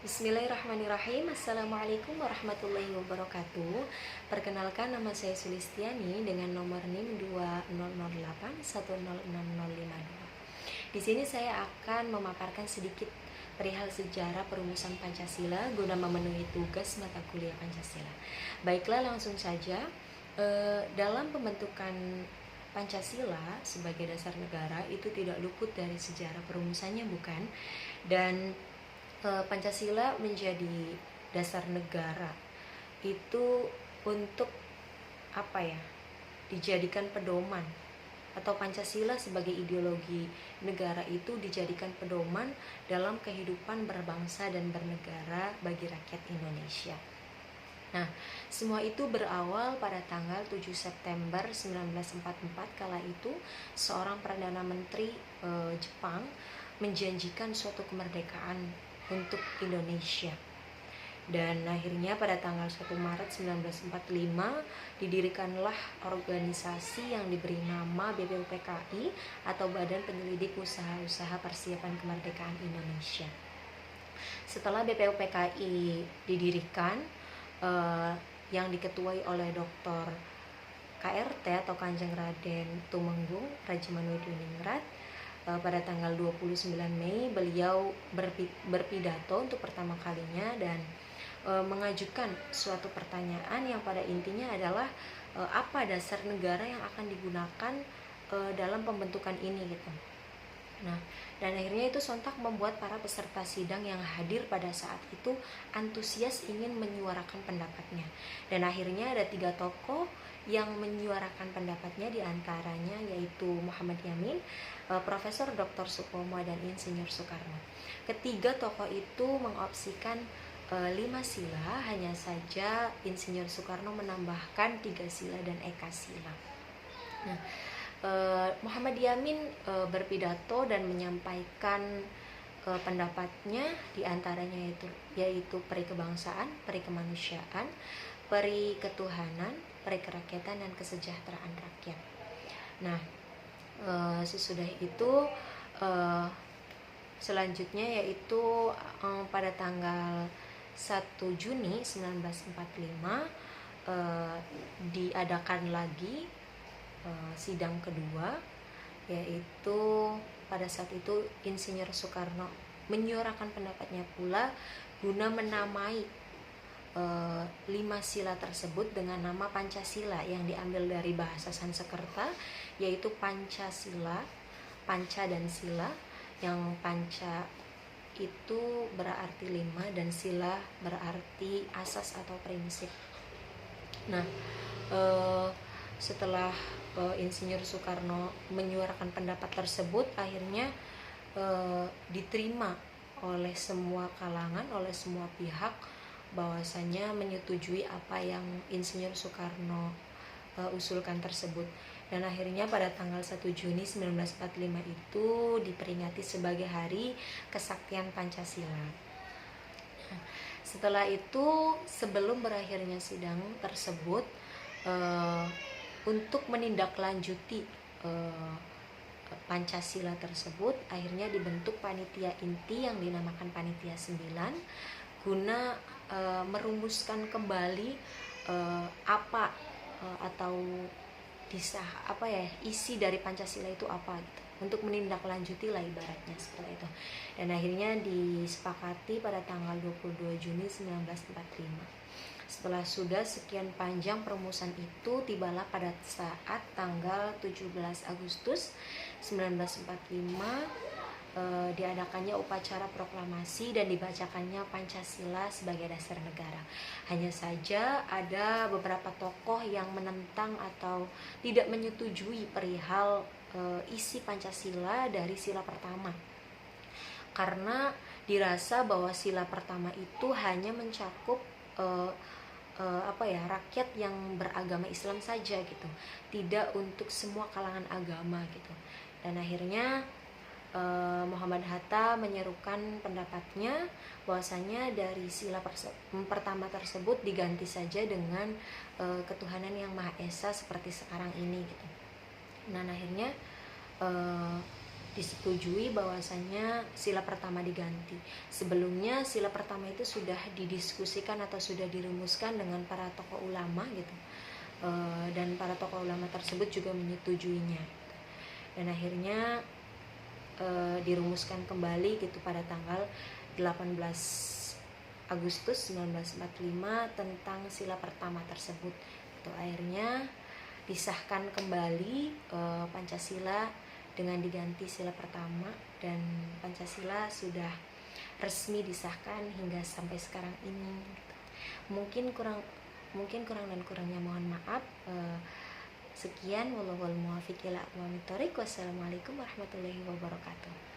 Bismillahirrahmanirrahim. Assalamualaikum warahmatullahi wabarakatuh. Perkenalkan, nama saya Sulistiani dengan nomor NIM 2008106052. Di sini saya akan memaparkan sedikit perihal sejarah perumusan Pancasila guna memenuhi tugas mata kuliah Pancasila. Baiklah, langsung saja. Dalam pembentukan Pancasila sebagai dasar negara itu tidak luput dari sejarah perumusannya, bukan? Dan Pancasila menjadi dasar negara itu untuk dijadikan pedoman, atau Pancasila sebagai ideologi negara itu dijadikan pedoman dalam kehidupan berbangsa dan bernegara bagi rakyat Indonesia. Nah, semua itu berawal pada tanggal 7 September 1944 kala itu seorang Perdana Menteri Jepang menjanjikan suatu kemerdekaan untuk Indonesia. Dan akhirnya pada tanggal 1 Maret 1945 didirikanlah organisasi yang diberi nama BPUPKI atau Badan Penyelidik Usaha-Usaha Persiapan Kemerdekaan Indonesia. Setelah BPUPKI didirikan, yang diketuai oleh Dr. KRT atau Kanjeng Raden Tumenggung Rajamanudiningrat, pada tanggal 29 Mei beliau berpidato untuk pertama kalinya dan mengajukan suatu pertanyaan yang pada intinya adalah apa dasar negara yang akan digunakan dalam pembentukan ini gitu. Nah, dan akhirnya itu sontak membuat para peserta sidang yang hadir pada saat itu antusias ingin menyuarakan pendapatnya. Dan akhirnya ada 3 tokoh yang menyuarakan pendapatnya, diantaranya yaitu Muhammad Yamin, Profesor Dr. Supomo, dan Insinyur Soekarno. Ketiga tokoh itu mengopsikan 5 sila, hanya saja Insinyur Soekarno menambahkan 3 sila dan eka sila. Nah, Muhammad Yamin berpidato dan menyampaikan pendapatnya, diantaranya yaitu peri kebangsaan, peri kemanusiaan, peri ketuhanan, peri kerakyatan, dan kesejahteraan rakyat. Nah, sesudah itu selanjutnya yaitu pada tanggal 1 Juni 1945 diadakan lagi sidang kedua, yaitu pada saat itu Insinyur Soekarno menyuarakan pendapatnya pula guna menamai 5 sila tersebut dengan nama Pancasila yang diambil dari bahasa Sanskerta, yaitu Pancasila, Panca dan Sila, yang Panca itu berarti 5 dan Sila berarti asas atau prinsip. Nah, setelah Insinyur Soekarno menyuarakan pendapat tersebut, akhirnya diterima oleh semua kalangan, oleh semua pihak, bahwasanya menyetujui apa yang Insinyur Soekarno usulkan tersebut. Dan akhirnya pada tanggal 1 Juni 1945 itu diperingati sebagai Hari Kesaktian Pancasila. Setelah itu, sebelum berakhirnya sidang tersebut, untuk menindaklanjuti Pancasila tersebut, akhirnya dibentuk panitia inti yang dinamakan Panitia 9 guna merumuskan kembali isi dari Pancasila itu apa gitu, untuk menindaklanjuti lah ibaratnya seperti itu. Dan akhirnya disepakati pada tanggal 22 Juni 1945. Setelah sudah sekian panjang perumusan itu, tibalah pada saat tanggal 17 Agustus 1945 diadakannya upacara proklamasi dan dibacakannya Pancasila sebagai dasar negara. Hanya saja ada beberapa tokoh yang menentang atau tidak menyetujui perihal isi Pancasila dari sila pertama, karena dirasa bahwa sila pertama itu hanya mencakup rakyat yang beragama Islam saja gitu, tidak untuk semua kalangan agama gitu. Dan akhirnya Muhammad Hatta menyerukan pendapatnya bahwasanya dari sila pertama tersebut diganti saja dengan ketuhanan yang Maha Esa seperti sekarang ini gitu. Dan akhirnya disetujui bahwasanya sila pertama diganti. Sebelumnya sila pertama itu sudah didiskusikan atau sudah dirumuskan dengan para tokoh ulama gitu. Dan para tokoh ulama tersebut juga menyetujuinya. Dan akhirnya dirumuskan kembali gitu pada tanggal 18 Agustus 1945 tentang sila pertama tersebut. Itu akhirnya disahkan kembali Pancasila dengan diganti sila pertama, dan Pancasila sudah resmi disahkan hingga sampai sekarang ini. Mungkin kurang dan kurangnya mohon maaf. Sekian, wallahul muwaffiq ila aqwamit thoriq. Wassalamualaikum warahmatullahi wabarakatuh.